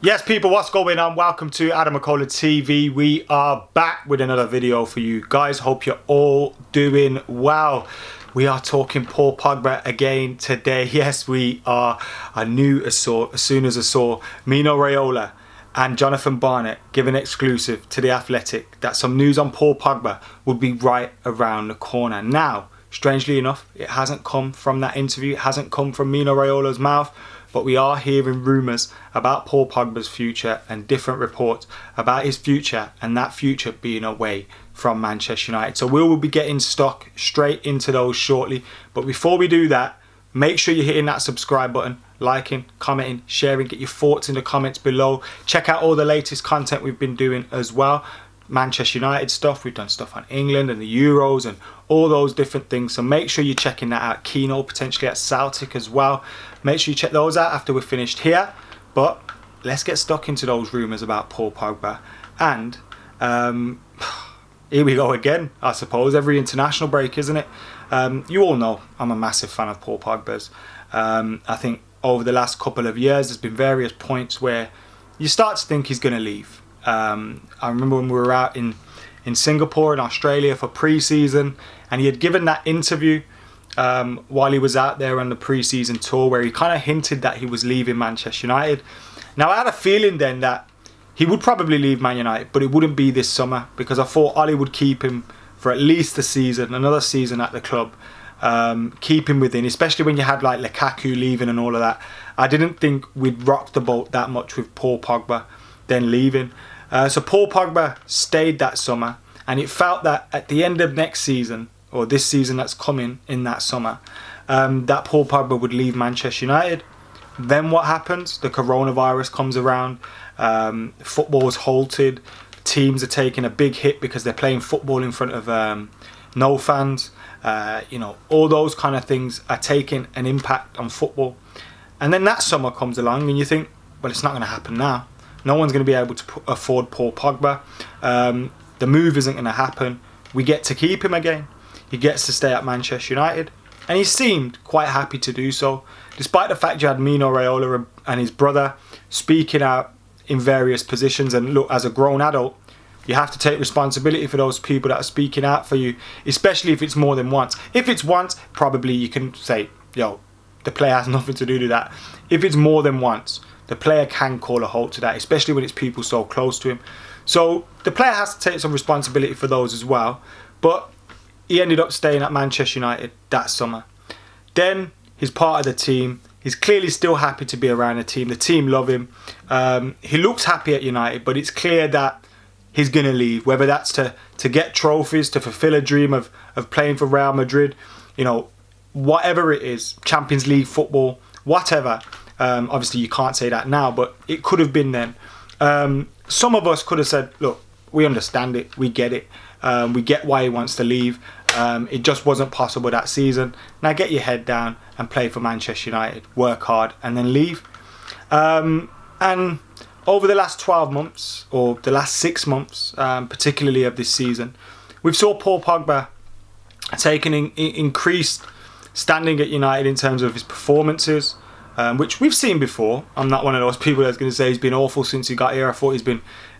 Yes, people, what's going on? Welcome to AdamMcKola TV. We are back with another video for you guys. Hope you're all doing well. We are talking Paul Pogba again today. Yes, we are. I knew as soon as I saw Mino Raiola and Jonathan Barnett give an exclusive to The Athletic that some news on Paul Pogba would be right around the corner. Now, strangely enough, it hasn't come from that interview. It hasn't come from Mino Raiola's mouth. But we are hearing rumours about Paul Pogba's future and different reports about his future and that future being away from Manchester United. So we will be getting stuck straight into those shortly. But before we do that, make sure you're hitting that subscribe button, liking, commenting, sharing, get your thoughts in the comments below. Check out all the latest content we've been doing as well. Manchester United stuff, we've done stuff on England and the Euros and all those different things, so make sure you're checking that out. Keno potentially at Celtic as well. Make sure you check those out after we're finished here. But let's get stuck into those rumours about Paul Pogba. And here we go again, I suppose, every international break, isn't it? You all know I'm a massive fan of Paul Pogba's. I think over the last couple of years there's been various points where you start to think he's going to leave. I remember when we were out in Singapore and Australia for pre-season, and he had given that interview while he was out there on the pre-season tour where he kind of hinted that he was leaving Manchester United. Now, I had a feeling then that he would probably leave Man United, but it wouldn't be this summer, because I thought Ollie would keep him for at least a season, another season at the club, keep him within, especially when you had like Lukaku leaving and all of that. I didn't think we'd rock the boat that much with Paul Pogba then leaving. So Paul Pogba stayed that summer, and it felt that at the end of next season, or this season that's coming in that summer, that Paul Pogba would leave Manchester United. Then what happens? The coronavirus comes around, football's halted, teams are taking a big hit because they're playing football in front of no fans. All those kind of things are taking an impact on football. And then that summer comes along and you think, well, it's not going to happen now. No one's going to be able to afford Paul Pogba. The move isn't going to happen. We get to keep him again. He gets to stay at Manchester United. And he seemed quite happy to do so. Despite the fact you had Mino Raiola and his brother speaking out in various positions. And look, as a grown adult, you have to take responsibility for those people that are speaking out for you. Especially if it's more than once. If it's once, probably you can say, yo, the player has nothing to do with that. If it's more than once, the player can call a halt to that, especially when it's people so close to him. So the player has to take some responsibility for those as well. But he ended up staying at Manchester United that summer. Then he's part of the team. He's clearly still happy to be around the team. The team love him. He looks happy at United, but it's clear that he's going to leave. Whether that's to get trophies, to fulfill a dream of playing for Real Madrid, whatever it is, Champions League football, whatever. Obviously you can't say that now, but it could have been then. Some of us could have said, look, we understand it, we get it, we get why he wants to leave. It just wasn't possible that season. Now get your head down and play for Manchester United, work hard and then leave. And over the last 12 months, or the last 6 months, particularly of this season, we've saw Paul Pogba taking increased standing at United in terms of his performances, which we've seen before. I'm not one of those people that's going to say he's been awful since he got here.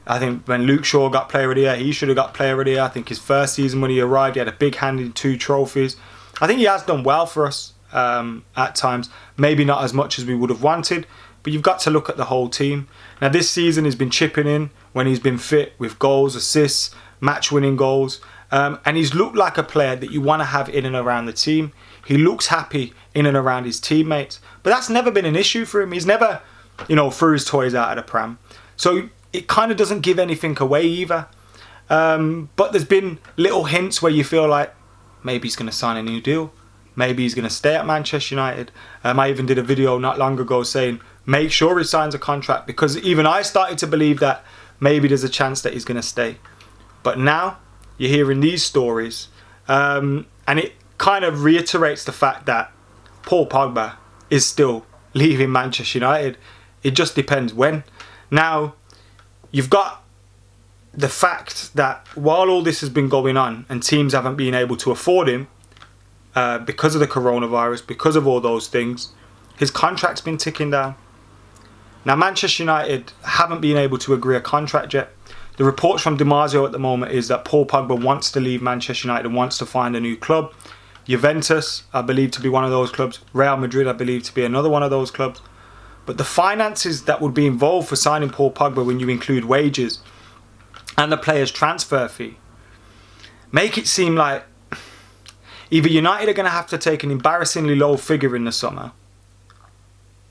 I think when Luke Shaw got Player of the Year, he should have got Player of the Year. I think his first season when he arrived, he had a big hand in 2 trophies. I think he has done well for us at times. Maybe not as much as we would have wanted, but you've got to look at the whole team. Now this season he's been chipping in when he's been fit with goals, assists, match-winning goals. And he's looked like a player that you want to have in and around the team. He looks happy in and around his teammates. But that's never been an issue for him. He's never, threw his toys out of the pram. So it kind of doesn't give anything away either. But there's been little hints where you feel like maybe he's going to sign a new deal. Maybe he's going to stay at Manchester United. I even did a video not long ago saying make sure he signs a contract, because even I started to believe that maybe there's a chance that he's going to stay. But now you're hearing these stories, and it kind of reiterates the fact that Paul Pogba is still leaving Manchester United. It just depends when. Now, you've got the fact that while all this has been going on and teams haven't been able to afford him because of the coronavirus, because of all those things, his contract's been ticking down. Now, Manchester United haven't been able to agree a contract yet. The reports from Marzio at the moment is that Paul Pogba wants to leave Manchester United and wants to find a new club. Juventus, I believe to be one of those clubs. Real Madrid, I believe to be another one of those clubs. But the finances that would be involved for signing Paul Pogba when you include wages and the player's transfer fee make it seem like either United are going to have to take an embarrassingly low figure in the summer,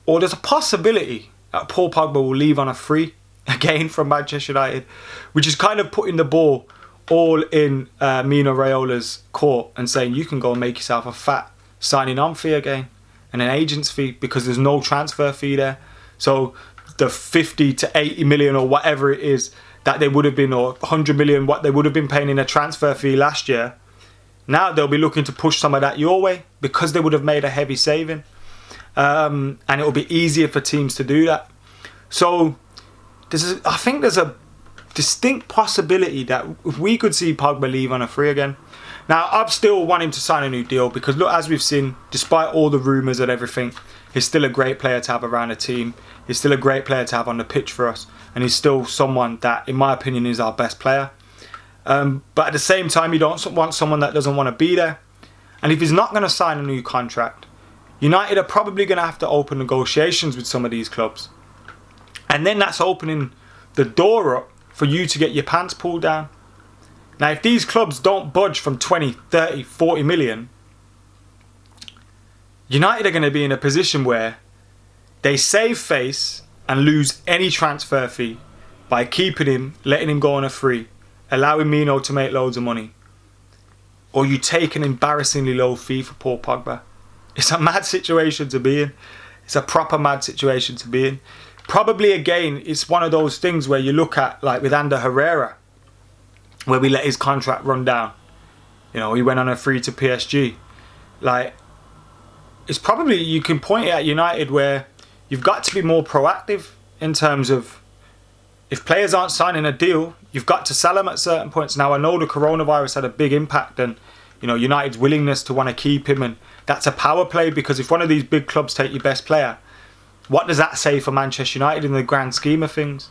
or there's a possibility that Paul Pogba will leave on a free again from Manchester United, which is kind of putting the ball all in Mino Raiola's court and saying you can go and make yourself a fat signing on fee again and an agent's fee because there's no transfer fee there. So the 50 to 80 million or whatever it is that they would have been, or 100 million what they would have been paying in a transfer fee last year, now they'll be looking to push some of that your way because they would have made a heavy saving. And it will be easier for teams to do that. So I think there's a distinct possibility that if we could see Pogba leave on a free again. Now, I'm still wanting to sign a new deal because, look, as we've seen, despite all the rumours and everything, he's still a great player to have around the team. He's still a great player to have on the pitch for us. And he's still someone that, in my opinion, is our best player. But at the same time, you don't want someone that doesn't want to be there. And if he's not going to sign a new contract, United are probably going to have to open negotiations with some of these clubs. And then that's opening the door up for you to get your pants pulled down. Now, if these clubs don't budge from 20, 30, 40 million, United are going to be in a position where they save face and lose any transfer fee by keeping him, letting him go on a free, allowing Mino to make loads of money. Or you take an embarrassingly low fee for Paul Pogba. It's a mad situation to be in. It's a proper mad situation to be in. Probably, again, it's one of those things where you look at, like with Ander Herrera, where we let his contract run down. You know, he went on a free to PSG. Like, it's probably, you can point it at United where you've got to be more proactive in terms of if players aren't signing a deal, you've got to sell them at certain points. Now, I know the coronavirus had a big impact and, you know, United's willingness to want to keep him, and that's a power play because if one of these big clubs take your best player, what does that say for Manchester United in the grand scheme of things?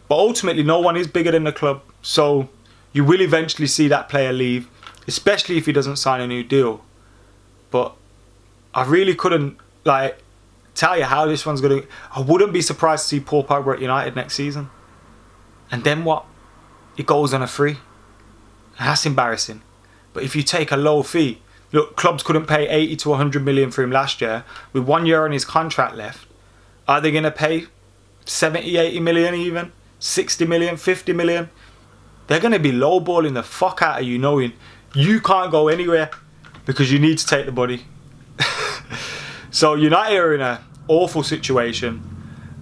But ultimately, no one is bigger than the club. So you will eventually see that player leave, especially if he doesn't sign a new deal. But I really couldn't tell you how this one's going to... I wouldn't be surprised to see Paul Pogba at United next season. And then what? He goes on a free. And that's embarrassing. But if you take a low fee... Look, clubs couldn't pay 80 to 100 million for him last year. With 1 year on his contract left, are they going to pay 70, 80 million even? 60 million, 50 million? They're going to be lowballing the fuck out of you, knowing you can't go anywhere because you need to take the money. So United are in an awful situation.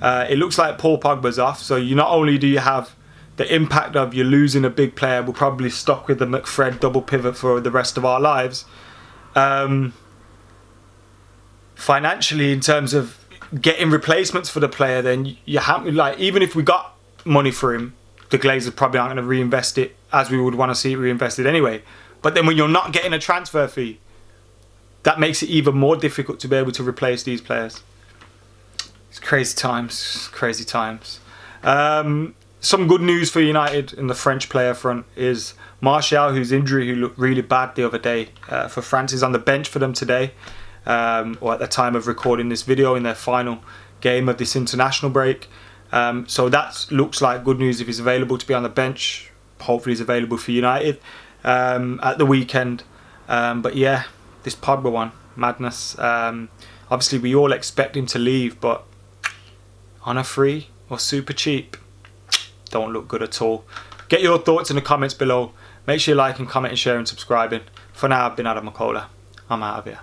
It looks like Paul Pogba's off. So you not only do you have the impact of you losing a big player, we're probably stuck with the McFred double pivot for the rest of our lives. Financially, in terms of getting replacements for the player, then you have, like, even if we got money for him, the Glazers probably aren't going to reinvest it as we would want to see it reinvested anyway. But then when you're not getting a transfer fee, that makes it even more difficult to be able to replace these players. It's crazy times, crazy times. Some good news for United in the French player front is Martial, whose injury, who looked really bad the other day for France, is on the bench for them today. Or at the time of recording this video, in their final game of this international break. So that looks like good news if he's available to be on the bench. Hopefully he's available for United at the weekend. But yeah, this Pogba one, madness. Obviously we all expect him to leave, but on a free or super cheap, don't look good at all. Get your thoughts in the comments below. Make sure you like and comment and share and subscribing. For now, I've been AdamMcKola. I'm out of here.